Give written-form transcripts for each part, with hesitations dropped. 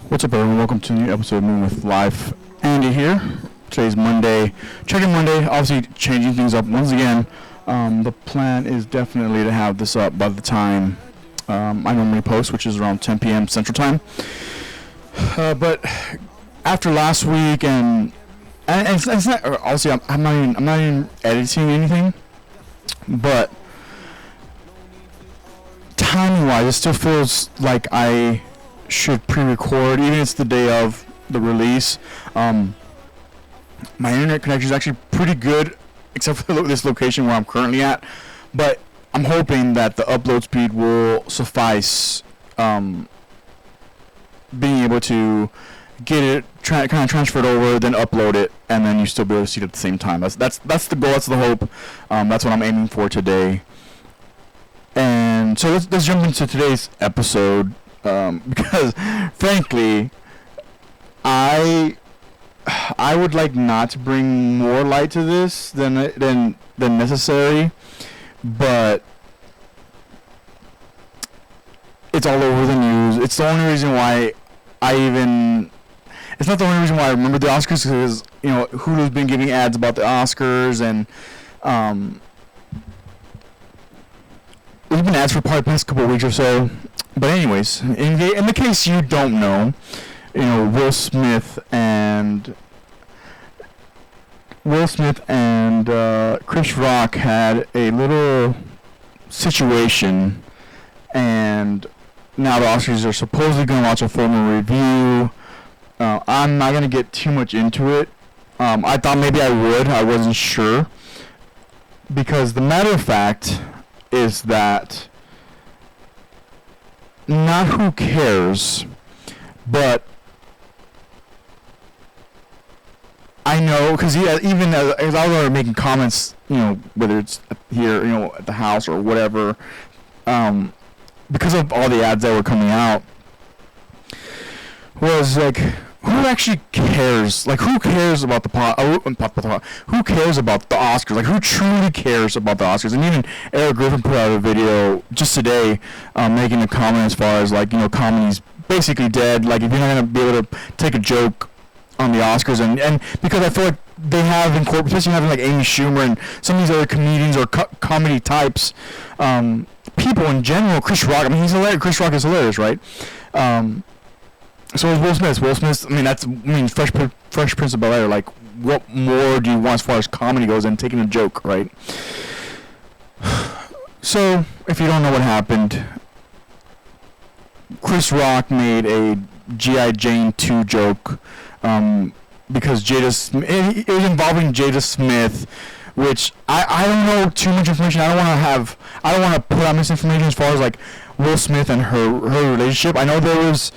What's up, everyone? Welcome to a new episode of Moon with Life. Andy here. Today's Monday. Check-in Monday. Obviously, changing things up once again. The plan is definitely to have this up by the time I normally post, which is around 10 p.m. Central Time. But after last week, and it's not. Obviously, I'm not even editing anything, but timing-wise, it still feels like I should pre-record, even if it's the day of the release. My internet connection is actually pretty good, except for this location where I'm currently at. But I'm hoping that the upload speed will suffice, being able to get it kind of transferred over, then upload it, and then you still be able to see it at the same time. That's the goal. That's the hope. That's what I'm aiming for today. And so let's jump into today's episode. Because frankly, I would like not to bring more light to this than necessary, but it's all over the news. It's the only reason why it's not the only reason why I remember the Oscars, because Hulu's been giving ads about the Oscars, and there's been ads for probably the past couple of weeks or so. But anyways, in the case you don't know, Will Smith and Chris Rock had a little situation, and now the Oscars are supposedly going to watch a formal review. I'm not going to get too much into it. I thought maybe I would. I wasn't sure. Because the matter of fact is that not who cares, but I know, because even as I was making comments, whether it's here, at the house or whatever, because of all the ads that were coming out, was like, who actually cares? Like, who cares about who cares about the Oscars? Like, who truly cares about the Oscars? And even Eric Griffin put out a video just today, making a comment as far as, like, comedy's basically dead. Like, if you're not going to be able to take a joke on the Oscars, and because I feel like they have incorporated, especially having, like, Amy Schumer and some of these other comedians or comedy types, people in general, Chris Rock, I mean, he's hilarious. Chris Rock is hilarious, right? So is Will Smith. Fresh Prince of Bel-Air. Like, what more do you want as far as comedy goes than taking a joke, right? So, if you don't know what happened, Chris Rock made a G.I. Jane 2 joke, because it was involving Jada Smith, which I don't know too much information. I don't want to put out misinformation as far as, like, Will Smith and her relationship. I know there was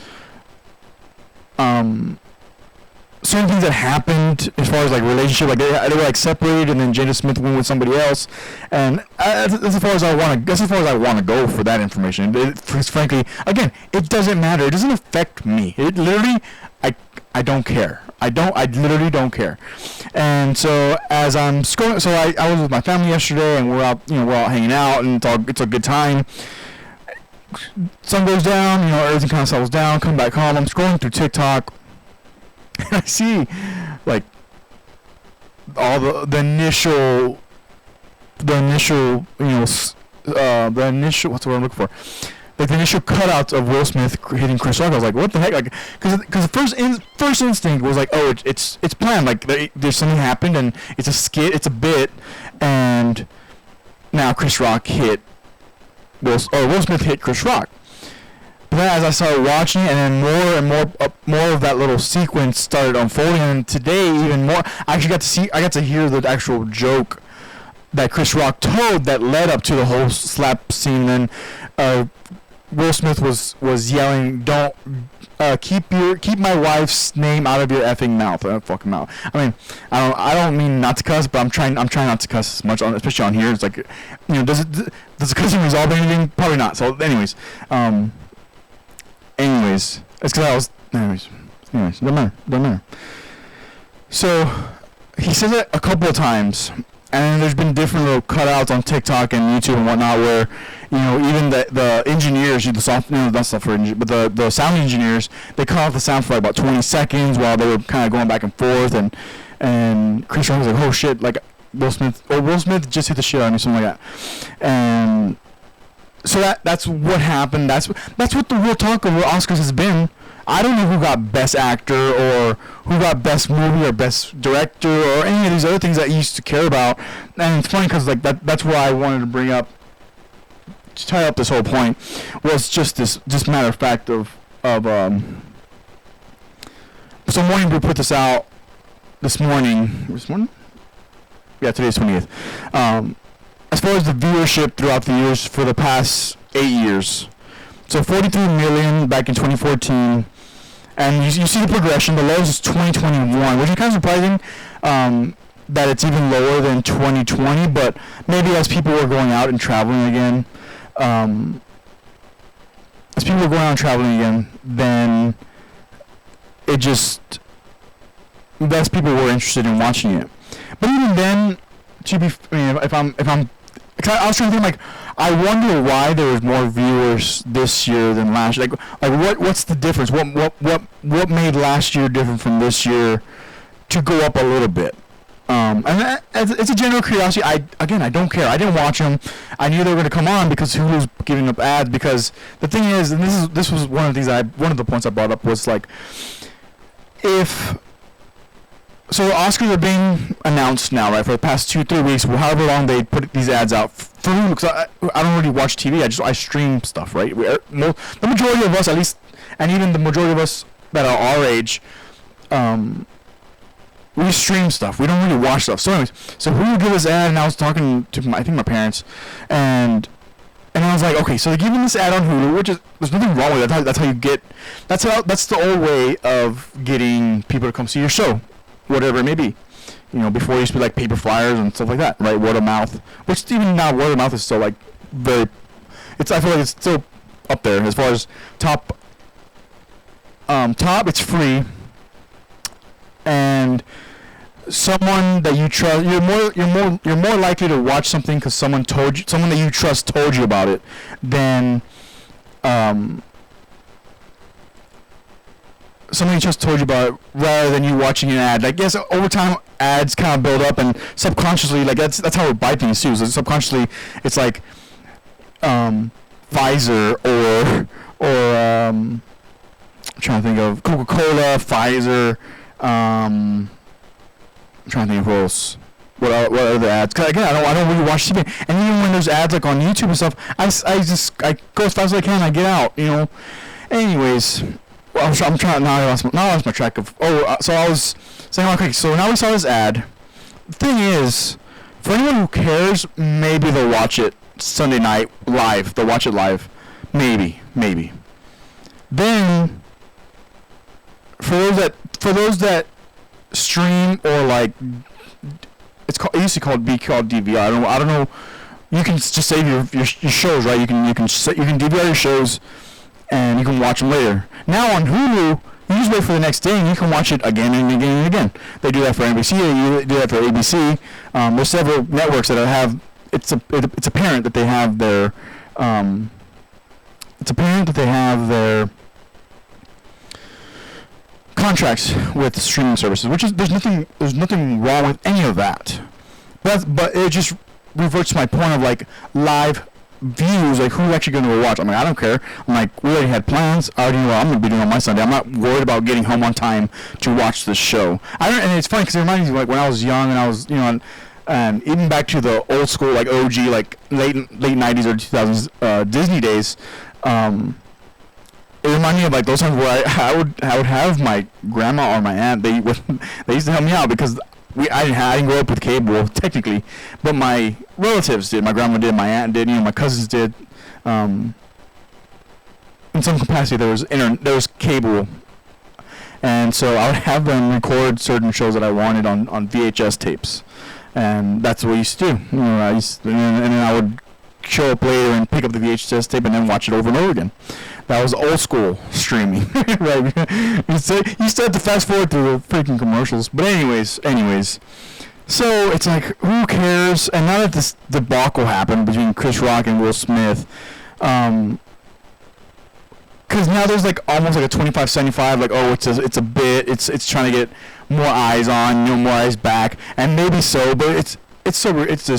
certain things that happened as far as, like, relationship, like they were, like, separated, and then Jada Smith went with somebody else, and that's as far as I want to go for that information. Frankly, again, it doesn't matter. It doesn't affect me. It literally, I don't care. I literally don't care. And so as I'm scrolling, so I was with my family yesterday, and we're out hanging out, and it's a good time. Sun goes down, everything kind of settles down. Come back home. I'm scrolling through TikTok, and I see, like, all the initial, what's the word I'm looking for? Like, the initial cutouts of Will Smith hitting Chris Rock. I was like, what the heck? Like, because the first instinct was like, oh, it's planned. Like, there's something happened, and it's a skit, it's a bit, and now Chris Rock hit. Will Smith hit Chris Rock. But then as I started watching it, and then more of that little sequence started unfolding, and today even more, I got to hear the actual joke that Chris Rock told that led up to the whole slap scene. And Will Smith was yelling, "Don't keep my wife's name out of your effing mouth, fucking mouth." I mean, I don't mean not to cuss, but I'm trying not to cuss as much, especially on here. It's like, does the cussing resolve anything? Probably not. So, anyways, it's because I was, anyways, don't matter. So he says it a couple of times, And there's been different little cutouts on TikTok and YouTube and whatnot where, even the engineers, the not software engineers, but the sound engineers, they cut off the sound for like about 20 seconds while they were kind of going back and forth, and Chris Rock was like, oh shit, like Will Smith just hit the shit out of me, something like that. And so that's what happened. That's what the real talk of the Oscars has been. I don't know who got Best Actor or who got Best Movie or Best Director or any of these other things that you used to care about. And it's funny because like that's what I wanted to bring up to tie up this whole point, was just matter of fact of so morning we put this out this morning. Yeah, today's 20th. As far as the viewership throughout the years for the past 8 years. So 43 million back in 2014. And you see the progression. The lowest is 2021, which is kind of surprising that it's even lower than 2020. But maybe as people were going out and traveling again, then it just, less people were interested in watching it. But even then, if I was trying to think, like, I wonder why there was more viewers this year than last year. Like what's the difference? What made last year different from this year to go up a little bit? And it's a general curiosity. I don't care. I didn't watch them. I knew they were going to come on because who was giving up ads? Because the thing is, and this was one of the points I brought up was like, so the Oscars are being announced now, right, for the past 2-3 weeks, however long they put these ads out. For me, because I don't really watch TV, I stream stuff, right? The majority of us, at least, and even the majority of us that are our age, we stream stuff. We don't really watch stuff. So anyways, so who would give this ad? And I was talking to my parents, and I was like, okay, so they're giving this ad on Hulu, which is, there's nothing wrong with it. That's how you get, that's the old way of getting people to come see your show. Whatever it may be, before it used to be like paper flyers and stuff like that, right? Word of mouth, which even now word of mouth is still like I feel like it's still up there as far as top. It's free, and someone that you trust, you're more likely to watch something because someone that you trust told you about it, than somebody just told you about it rather than you watching an ad. I guess over time ads kind of build up, and subconsciously, like that's how we buy things too. So subconsciously, it's like Pfizer or I'm trying to think of Coca-Cola, Pfizer. I'm trying to think of who else. What other ads? Cause again, I don't really watch TV, and even when there's ads like on YouTube and stuff, I go as fast as I can. I get out, Anyways. Well, I'm trying. Now I lost my track of. So I was saying, okay. So now we saw this ad. The thing is, for anyone who cares, maybe they'll watch it Sunday night live. They'll watch it live, maybe. Then, for those that stream or like, it used to be called DVR. I don't know. You can just save your shows, right? You can DVR your shows, and you can watch them later. Now on Hulu, you just wait for the next day and you can watch it again and again and again. They do that for NBC, they do that for ABC. There's several networks that have, it's apparent that they have their, contracts with streaming services, which is, there's nothing wrong with any of that. But it just reverts to my point of like live views, like who's actually going to watch. I'm like, I don't care. I'm like, we already had plans. I already know what I'm going to be doing on my Sunday. I'm not worried about getting home on time to watch this show. And it's funny because it reminds me of like when I was young and I was, and even back to the old school, like OG, like late 90s or 2000s Disney days. It reminded me of like those times where I would have my grandma or my aunt. They used to help me out because I didn't grow up with cable technically, but my relatives did. My grandma did, my aunt did, my cousins did. In some capacity, there was cable, and so I would have them record certain shows that I wanted on VHS tapes, and that's what we used to do. And then I would show up later and pick up the VHS tape and then watch it over and over again. That was old school streaming, right? You still have to fast forward through the freaking commercials. But anyways, So it's like, who cares? And now that this debacle happened between Chris Rock and Will Smith, because now there's like almost like a 25-75, like, oh, it's a bit, it's trying to get more eyes on, more eyes back, and maybe so, but it's just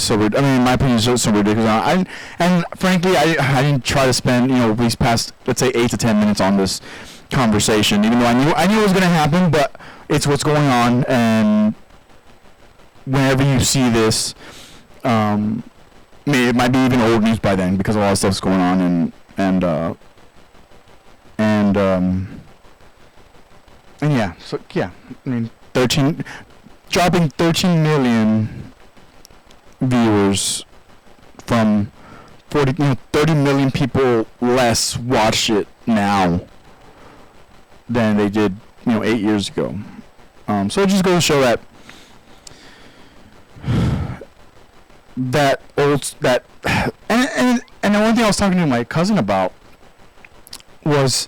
so weird. I mean, in my opinion, it's so ridiculous. And frankly, I didn't try to spend these past, let's say, 8 to 10 minutes on this conversation, even though I knew it was going to happen, but it's what's going on, and whenever you see this, it might be even old news by then because of all the stuff's going on, and yeah, so yeah, I mean, dropping 13 million viewers from 30 million people less watch it now than they did 8 years ago. So it just goes to show that and the one thing I was talking to my cousin about was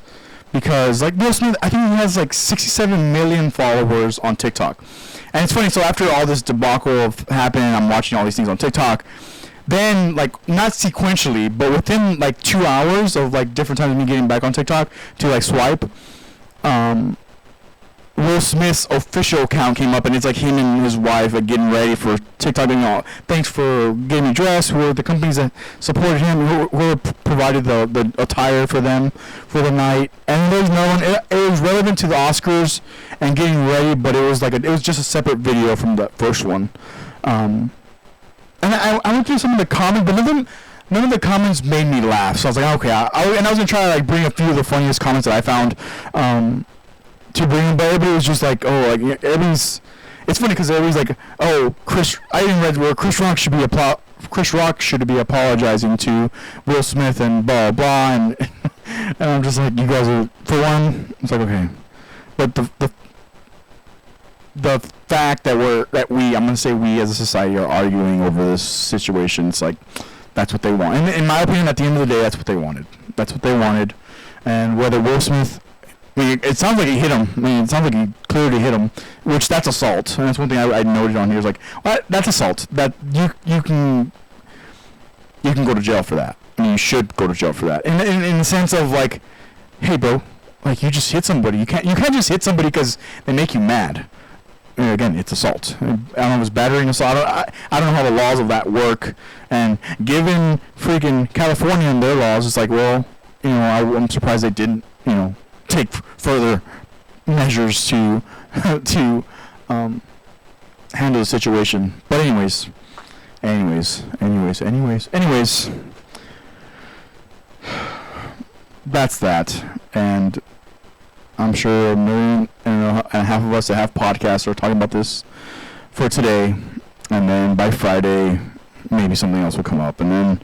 because like Will Smith, I think he has like 67 million followers on TikTok, and it's funny. So after all this debacle of happening, I'm watching all these things on TikTok. Then like not sequentially, but within like 2 hours of like different times of me getting back on TikTok to like swipe, Will Smith's official account came up, and it's like him and his wife getting ready for TikTok. Thanks for getting me dressed. Who are the companies that supported him? Who provided the attire for them for the night? And there's no one. It was relevant to the Oscars and getting ready, but it was like it was just a separate video from the first one. And I went through some of the comments, but none of the comments made me laugh. So I was like, okay. I was gonna try to like bring a few of the funniest comments that I found. To bring him, but everybody was just like, oh, like everybody's. It's funny because everybody's like, oh, I even read where Chris Rock should be apologizing to Will Smith and blah blah, and and I'm just like, you guys are, for one, it's like, okay, but the fact that I'm gonna say we as a society are arguing over this situation, it's like that's what they want. And in my opinion, at the end of the day, that's what they wanted. And whether Will Smith. I mean, it sounds like he hit him. It sounds like he clearly hit him, which that's assault. And that's one thing I noted on here. Is like, well, that's assault. That you can go to jail for that. I mean, you should go to jail for that. In the sense of like, hey, bro, like you just hit somebody. You can't just hit somebody because they make you mad. And again, it's assault. I don't know if it's battery, assault. I don't know how the laws of that work. And given freaking California and their laws, it's like, well, I'm surprised they didn't, take further measures to handle the situation. But anyways, that's that. And I'm sure 1.5 million of us that have podcasts are talking about this for today, and then by Friday maybe something else will come up. And then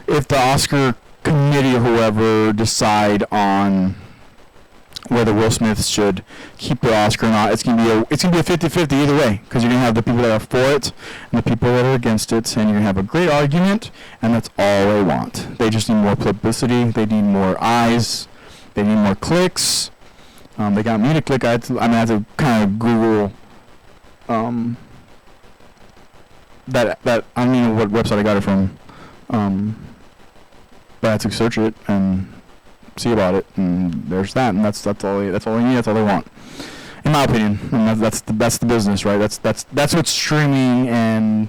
if the Oscar committee or whoever decide on whether Will Smith should keep the Oscar or not, it's gonna be a 50-50 either way, because you're gonna have the people that are for it and the people that are against it, and you're gonna have a great argument, and that's all they want. They just need more publicity. They need more eyes. They need more clicks. They got me to click. I had to kind of Google that I don't even know what website I got it from, but I had to search it and see about it, and there's that, and that's all they need. That's all they want, in my opinion. And that's the business, right? That's what streaming and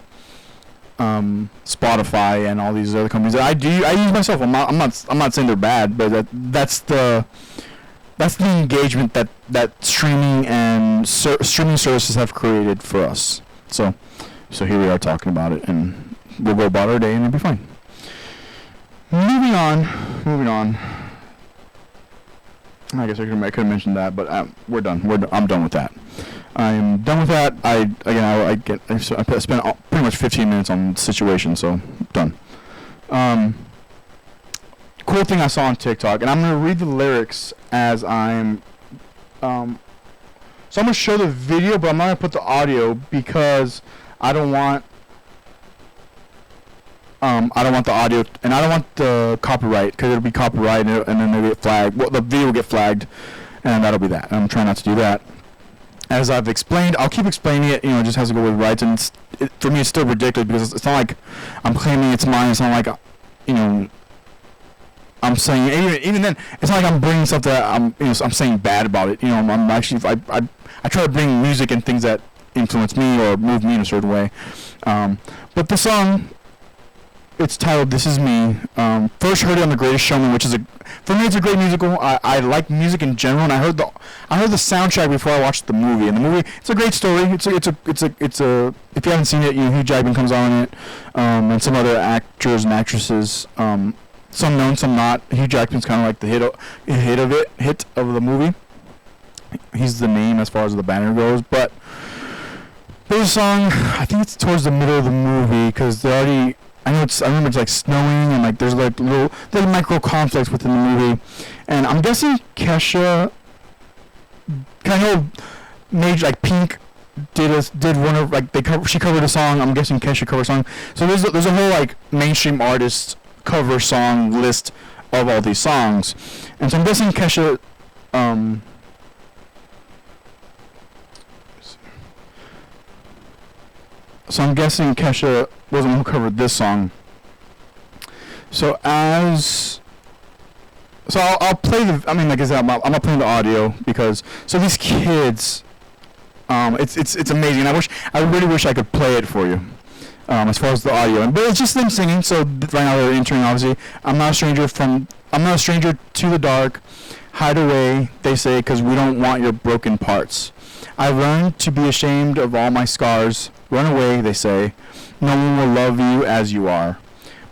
Spotify and all these other companies. I use myself. I'm not saying they're bad, but that's the engagement that streaming and streaming services have created for us. So here we are talking about it, and we'll go about our day, and it'll be fine. Moving on. I guess I could have mentioned that, but we're done. I'm done with that. I am done with that. I spent pretty much 15 minutes on the situation, so done. Cool thing I saw on TikTok, and I'm gonna read the lyrics as I'm. So I'm gonna show the video, but I'm not gonna put the audio because I don't want the audio, and I don't want the copyright, because it'll be copyright, and then they'll get flagged. Well, the video will get flagged, and that'll be that. I'm trying not to do that. as I've explained, I'll keep explaining it. It just has to go with rights, and for me, it's still ridiculous because it's not like I'm claiming it's mine. It's not like, I'm saying even then, it's not like I'm bringing stuff that I'm saying bad about it. I'm actually I try to bring music and things that influence me or move me in a certain way. But the song, it's titled "This Is Me." First heard it on The Greatest Showman, which is for me it's a great musical. I like music in general, and I heard the soundtrack before I watched the movie. And the movie, it's a great story. It's a if you haven't seen it, Hugh Jackman comes on it, and some other actors and actresses. Some known, some not. Hugh Jackman's kind of like the hit of the movie. He's the name as far as the banner goes, but there's a song. I think it's towards the middle of the movie because they already. I remember it's like snowing and like there's like little micro conflicts within the movie, and I'm guessing Kesha. Kind of made like Pink did one of like she covered a song. I'm guessing Kesha covered a song. So there's a whole like mainstream artist cover song list of all these songs, and so I'm guessing Kesha was the one who covered this song. So I'll play like I said, I'm not playing the audio because these kids, it's amazing. I really wish I could play it for you. As far as the audio, but it's just them singing. So right now they're entering. Obviously, I'm not a stranger to the dark. Hide away, they say, 'cause we don't want your broken parts. I've learned to be ashamed of all my scars. Run away, they say. No one will love you as you are.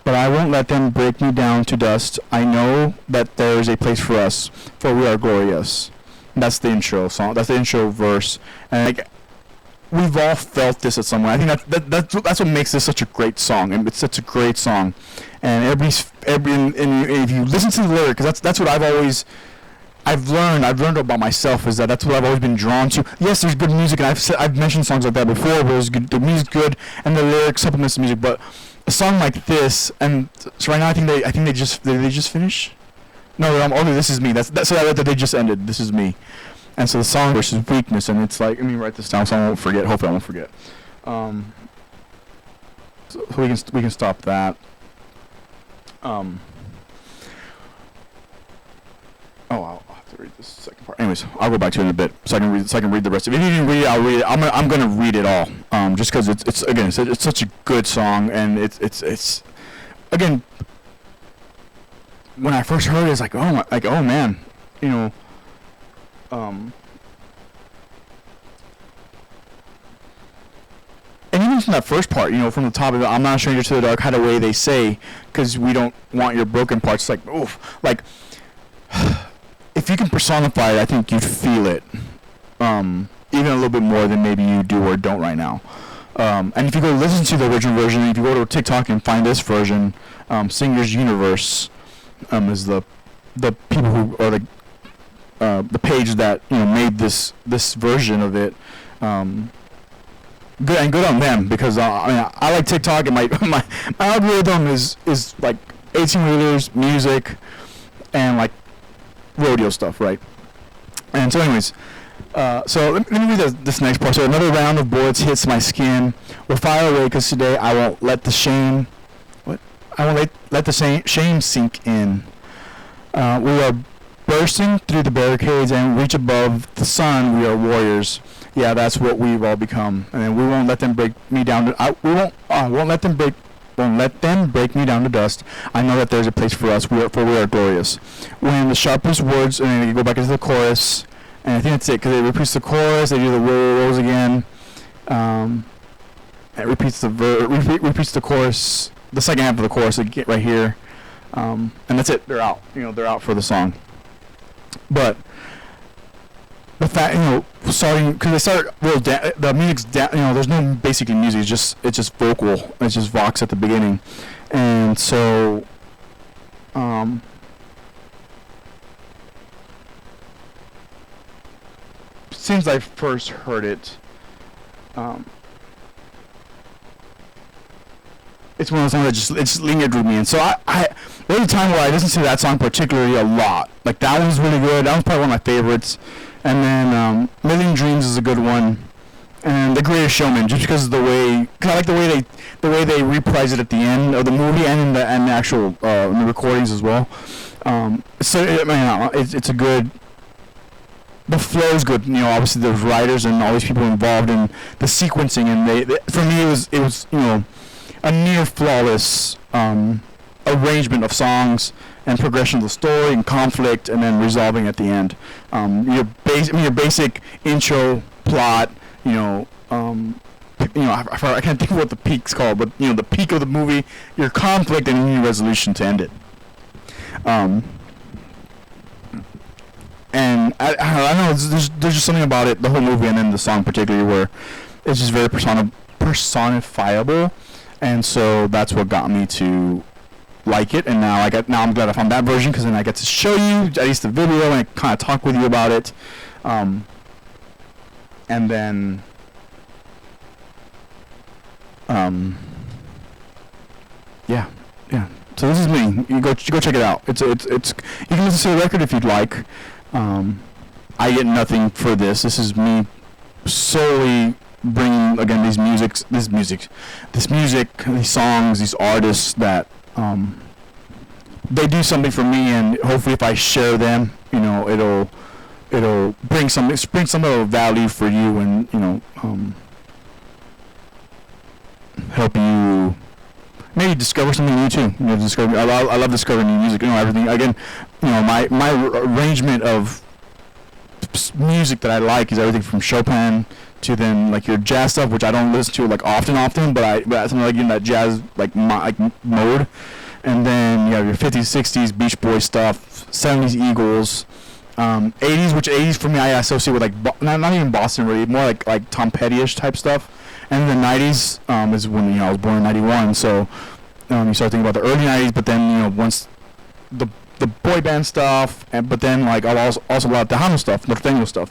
But I won't let them break me down to dust. I know that there is a place for us, for we are glorious. That's the intro song. That's the intro verse, and we've all felt this at some point. I think that's what makes this such a great song, and it's such a great song. And if you listen to the lyric, because that's what I've learned about myself, is that's what I've always been drawn to. Yes, there's good music, and I've mentioned songs like that before, where the music's good and the lyrics supplements the music. But a song like this, and so right now I think they just finish. No, This Is Me. That's that they just ended. This Is Me. And so the song versus weakness, and it's like, let me write this down so I won't forget. Hopefully I won't forget. So we can stop that. I'll have to read this second part. Anyways, I'll go back to it in a bit so I can read the rest of it. If you didn't read it, I'll read it. I'm gonna read it all. Just because it's such a good song, and it's again, when I first heard it, it's like oh man, and even from that first part, from the top of it, I'm not a stranger to the dark, hide away, they say, because we don't want your broken parts. Like, oof, like, if you can personify it, I think you'd feel it, even a little bit more than maybe you do or don't right now. And if you go listen to the original version, if you go to TikTok and find this version, Singers Universe is the people who are the page that made this version of it. Good on them, because I like TikTok, and my algorithm is like 18-wheelers, music, and like rodeo stuff, right? And so anyways, so let me read this next part. So another round of bullets hits my skin. We'll fire away, because today I won't let the shame shame sink in. We are bursting through the barricades and reach above the sun. We are warriors. Yeah, that's what we've all become. And we won't let them break me down. Won't let them break me down to dust. I know that there's a place for us. We are glorious. When the sharpest words, and then you go back into the chorus, and I think that's it, because it repeats the chorus. They do the rolls again. It repeats repeats the chorus, the second half of the chorus right here, and that's it. They're out. They're out for the song. But the fact, starting, because they start the music's there's no basically music. It's just vocal. It's just vox at the beginning, and so since I first heard it, it's one of those songs that just lingered with me. And so there was a time where I listened to that song particularly a lot. Like, that one's really good. That one's probably one of my favorites. And then Million Dreams is a good one. And The Greatest Showman, just because of the way, cause I like the way they reprise it at the end of the movie and in the actual in the recordings as well. So it's a good. The flow's good, obviously there's writers and all these people involved in the sequencing, and they for me it was a near flawless arrangement of songs and progression of the story and conflict, and then resolving at the end. Your basic intro plot, I can't think of what the peak's called, but the peak of the movie, your conflict, and your resolution to end it. And I don't know, there's just something about it, the whole movie, and then the song particularly, where it's just very personifiable, and so that's what got me to like it. And now I'm glad I found that version, because then I get to show you at least the video and kind of talk with you about it. And then yeah. So this is me. You go check it out. It's you can listen to the record if you'd like. I get nothing for this. This is me solely bringing again this music, these songs, these artists that they do something for me, and hopefully if I share them, it'll bring some of value for you, and help you maybe discover something new too. I love discovering new music. Everything again. My arrangement of music that I like is everything from Chopin to then like your jazz stuff, which I don't listen to like often, but something like in that jazz mode. And then you have your 50s, 60s Beach Boys stuff, 70s Eagles, 80s, which 80s for me I associate with like not even Boston really, more like Tom Petty-ish type stuff. And then the 90s is when I was born in 91, so you start thinking about the early 90s, but then once the boy band stuff, but then like I'll also love the Tejano stuff, norteño stuff,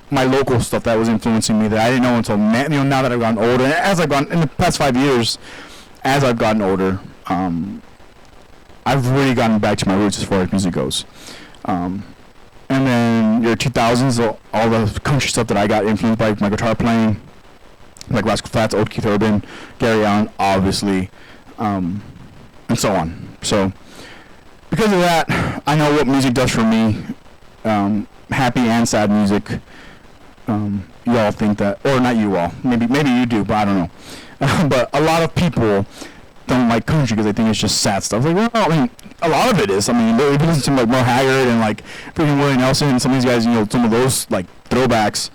my local stuff that was influencing me that I didn't know until now that I've gotten older, and as I've gone in the past 5 years, as I've gotten older, I've really gotten back to my roots as far as music goes. And then your 2000s, all the country stuff that I got influenced by my guitar playing, like Rascal Flatts, Old Keith Urban, Gary Allan, obviously, and so on. So because of that, I know what music does for me, happy and sad music. You all think that, or not you all, maybe you do, but I don't know. But a lot of people don't like country because they think it's just sad stuff. Like, well, I mean, a lot of it is. I mean, if you listen to like Merle Haggard and like freaking Willie Nelson and some of these guys, some of those like throwbacks.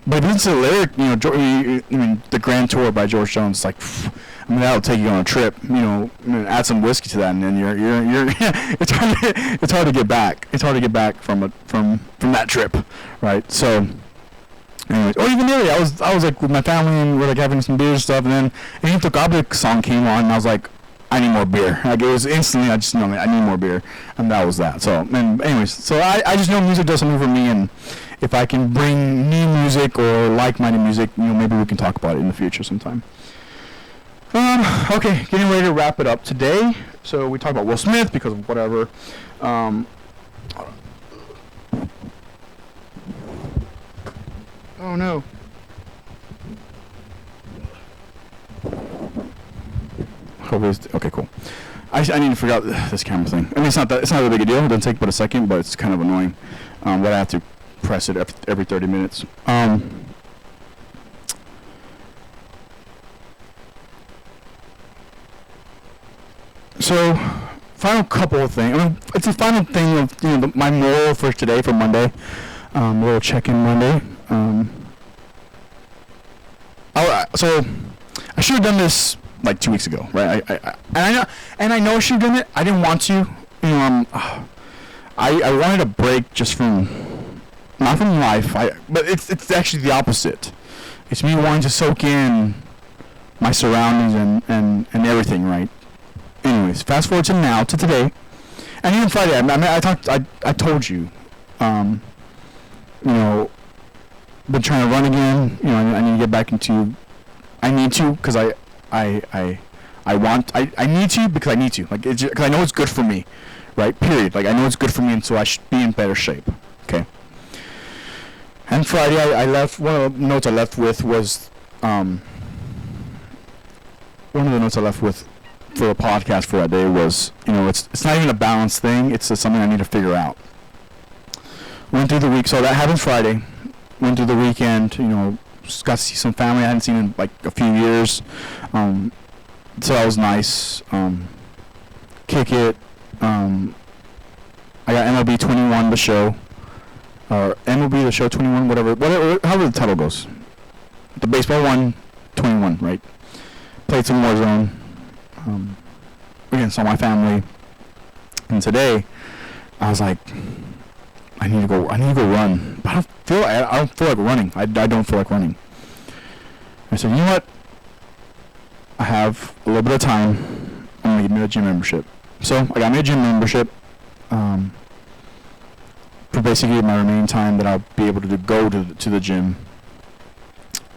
But if you listen to the lyric, the Grand Tour by George Jones, like, that'll take you on a trip. Add some whiskey to that, and then you're it's hard to get back. It's hard to get back from that trip, right? So, anyways, or even the other day, I was like with my family and we're like having some beer and stuff, and then an Intocable song came on, and I was like, I need more beer. Like it was instantly, I just know I need more beer, and that was that. So, and anyways, so I just know music does something for me, and if I can bring new music or like-minded music, maybe we can talk about it in the future sometime. Okay, getting ready to wrap it up today. So we talked about Will Smith because of whatever. Oh no. Okay, cool. I need to figure out this camera thing. I mean, it's not a big a deal. It doesn't take but a second, but it's kind of annoying. But I have to press it every 30 minutes. So, final couple of things. I mean, it's the final thing of my moral for today, for Monday. A little check-in Monday. So I should have done this like 2 weeks ago, right? I know I should have done it. I didn't want to. I wanted a break just from, not from life. But it's actually the opposite. It's me wanting to soak in my surroundings and everything, right? Anyways, fast forward to now, to today, and even Friday. I told you, been trying to run again. I need to get back into. I need to because I need to because I need to. Like, because I know it's good for me, right? Period. Like, I know it's good for me, and so I should be in better shape. Okay. And Friday, I left, one of the notes I left with was, one of the notes I left with for the podcast for that day was, it's not even a balanced thing, it's just something I need to figure out. Went through the week, so that happened Friday. Went through the weekend, just got to see some family I hadn't seen in like a few years. So that was nice. Kick it. I got MLB 21 the show. Or MLB the show 21, whatever, however the title goes. The baseball one, 21, right? Played some Warzone. Again, saw my family. And today, I was like, I need to go run. But I don't feel like running. I don't feel like running. I said, you know what? I have a little bit of time. I'm gonna get me a gym membership. So I got me a gym membership. For basically my remaining time that I'll be able to go to the gym.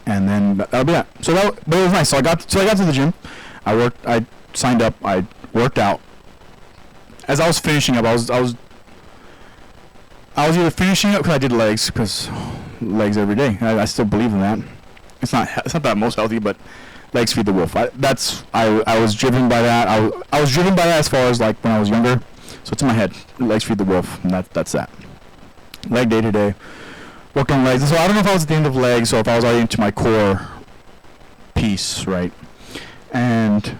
And then that'll be that. But it was nice. So I got to the gym. I signed up. I worked out. As I was finishing up, I was either finishing up because I did legs, because legs every day. I still believe in that. It's not that most healthy, but legs feed the wolf. I was driven by that. I was driven by that as far as like when I was younger. So it's in my head. Legs feed the wolf, and that's that. Leg day to day. Worked on legs. So I don't know if I was at the end of legs or if I was already into my core piece, right? And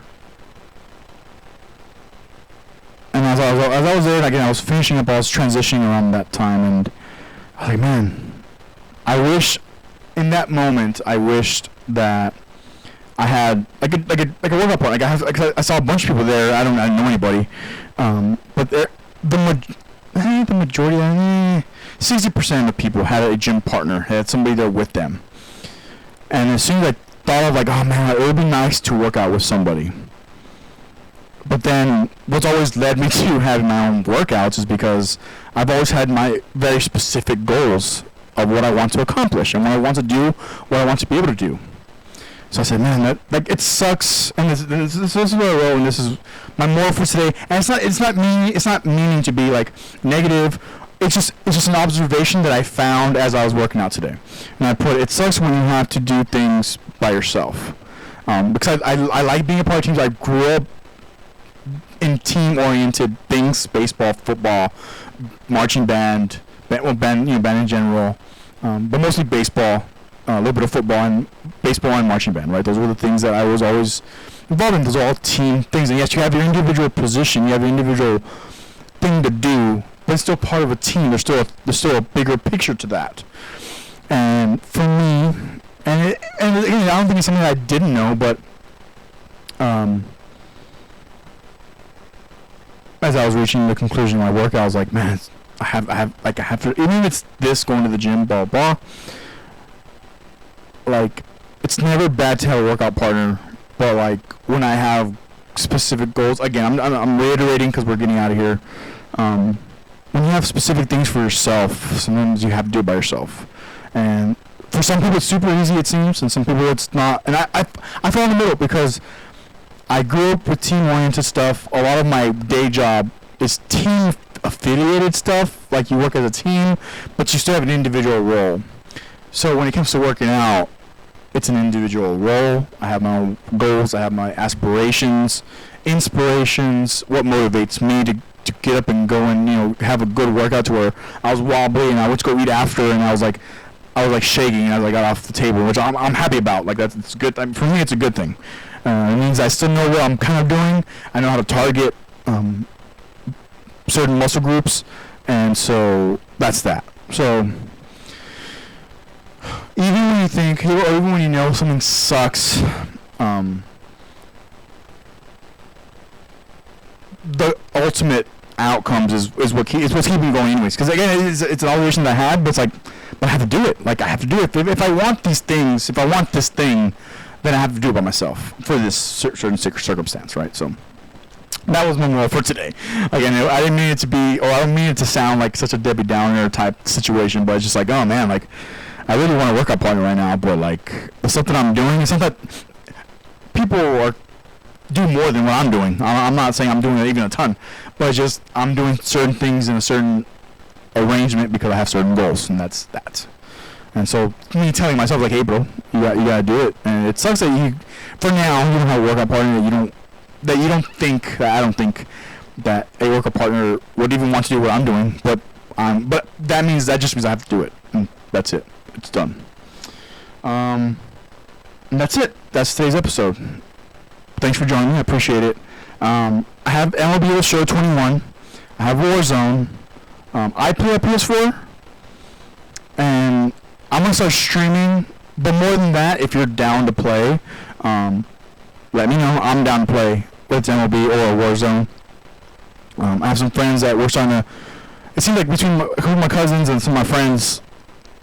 as I was there, and again, I was finishing up, I was transitioning around that time, and I was like, man, I wish, in that moment, I wished that I had like a workout partner. I saw a bunch of people there. I didn't know anybody, but the majority, 60% of the people had a gym partner, had somebody there with them. And as soon as I thought of like, oh man, it would be nice to work out with somebody. But then what's always led me to having my own workouts is because I've always had my very specific goals of what I want to accomplish and what I want to do, what I want to be able to do. So I said, man, it sucks. And this is where I roll, and this is my moral for today. And it's not meaning to be like negative. It's just an observation that I found as I was working out today. And I put, it sucks when you have to do things by yourself. Because I like being a part of teams. I grew up in team-oriented things: baseball, football, marching band, band in general, but mostly baseball, a little bit of football and baseball and marching band. Right, those were the things that I was always involved in. Those are all team things. And yes, you have your individual position, you have your individual thing to do, but it's still part of a team. There's still a bigger picture to that. And for me, and again, I don't think it's something I didn't know, but as I was reaching the conclusion of my workout, I was like, man, I have to, even if it's this, going to the gym, blah, blah, like, it's never bad to have a workout partner, but, like, when I have specific goals, again, I'm reiterating because we're getting out of here, when you have specific things for yourself, sometimes you have to do it by yourself, and for some people it's super easy, it seems, and some people it's not, and I fall in the middle because I grew up with team-oriented stuff. A lot of my day job is team-affiliated stuff, like you work as a team, but you still have an individual role. So when it comes to working out, it's an individual role. I have my own goals. I have my aspirations, inspirations, what motivates me to get up and go and have a good workout to where I was wobbly and I went to go eat after and I was like shaking as I got off the table, which I'm happy about. Like it's good. For me, it's a good thing. It means I still know what I'm kind of doing. I know how to target certain muscle groups, and so that's that. So even when you think, or even when you know something sucks, the ultimate outcomes is what's keeping me going anyways. Because again, it's an observation that I had, but it's like, but I have to do it. Like I have to do it. If I want these things, if I want this thing, then I have to do it by myself for this certain circumstance, right? So that was my moral for today. Again, I didn't mean it to be, or I don't mean it to sound like such a Debbie Downer type situation, but it's just like, oh man, like I really want to work out partner right now, but like the stuff that I'm doing is something that people do more than what I'm doing. I'm not saying I'm doing it even a ton, but it's just I'm doing certain things in a certain arrangement because I have certain goals, and that's that. And so me telling myself like, hey bro, you gotta do it. And it sucks that for now you don't have a workout partner that you don't think that I don't think that a workout partner would even want to do what I'm doing. But that just means I have to do it. And that's it. It's done. And that's it. That's today's episode. Thanks for joining me. I appreciate it. I have MLB The Show 21. I have Warzone. I play a PS4. And I'm going to start streaming. But more than that, if you're down to play, let me know. I'm down to play with MLB or Warzone. I have some friends that we're starting to... It seems like between my cousins and some of my friends,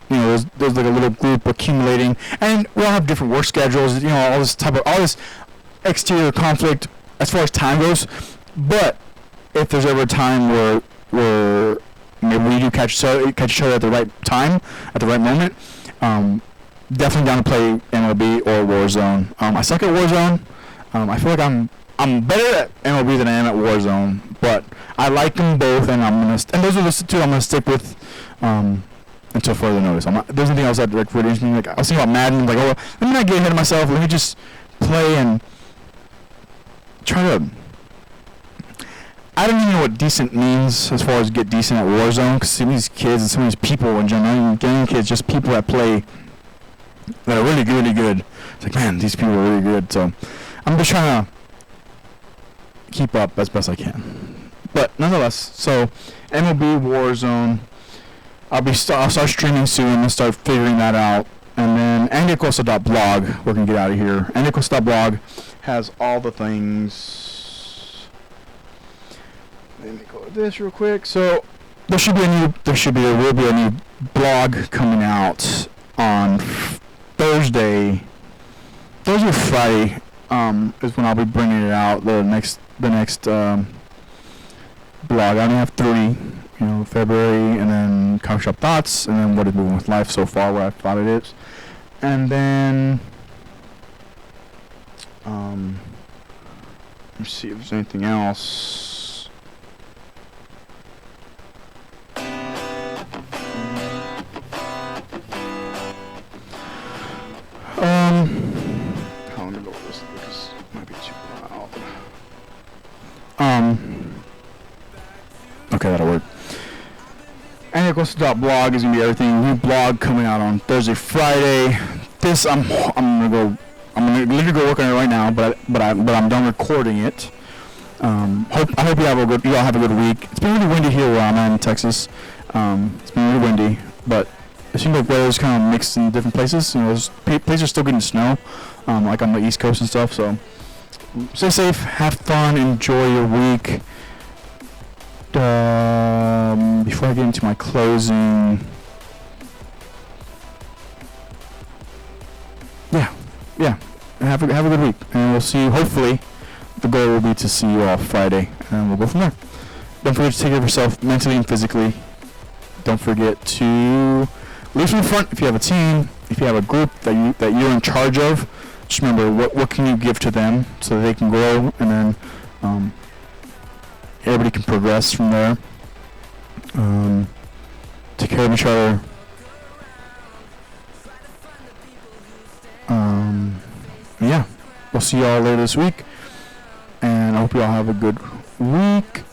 there's like a little group accumulating. And we all have different work schedules, all this exterior conflict as far as time goes. But if there's ever a time where maybe we do catch each other at the right time, at the right moment, definitely down to play MLB or Warzone. I suck at Warzone. I feel like I'm better at MLB than I am at Warzone, but I like them both, and and those are the two I'm gonna stick with until further notice. There's nothing else that really interests me. Like I was thinking about Madden, like, oh, let me not get ahead of myself. Let me just play and try to. I don't even know what decent means as far as get decent at Warzone, because some of these kids and some of these people in general, not even gaming kids, just people that play that are really, really good. It's like, man, these people are really good. So I'm just trying to keep up as best I can. But nonetheless, so MLB Warzone, I'll start streaming soon and start figuring that out. And then andyacosta.blog, we're going to get out of here. andyacosta.blog has all the things. Let me go to this real quick. So there will be a new blog coming out on Thursday or Friday, is when I'll be bringing it out. The next blog. I only have 3. February, and then Coffee Shop Thoughts, and then What is Moving with Life so far, where I thought it is. And then, let me see if there's anything else. Let me go over this because it might be too loud. Okay, that'll work. andyacosta.blog is gonna be everything. New blog coming out on Thursday, Friday. This I'm gonna literally go work on it right now, but I'm done recording it. I hope you all have a good week. It's been really windy here where I'm at in Texas. It's been really windy, but it seems like weather's kind of mixed in different places. Places are still getting snow, like on the East Coast and stuff. So stay safe, have fun, enjoy your week. Before I get into my closing, yeah, have a good week, and we'll see you. Hopefully, the goal will be to see you all Friday, and we'll go from there. Don't forget to take care of yourself mentally and physically. Don't forget to lead from the front if you have a team, if you have a group that you're in charge of. Just remember what can you give to them so that they can grow, and then everybody can progress from there. Take care of each other. Yeah, we'll see y'all later this week, and I hope y'all have a good week,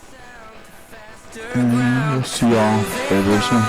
and we'll see y'all very, very soon.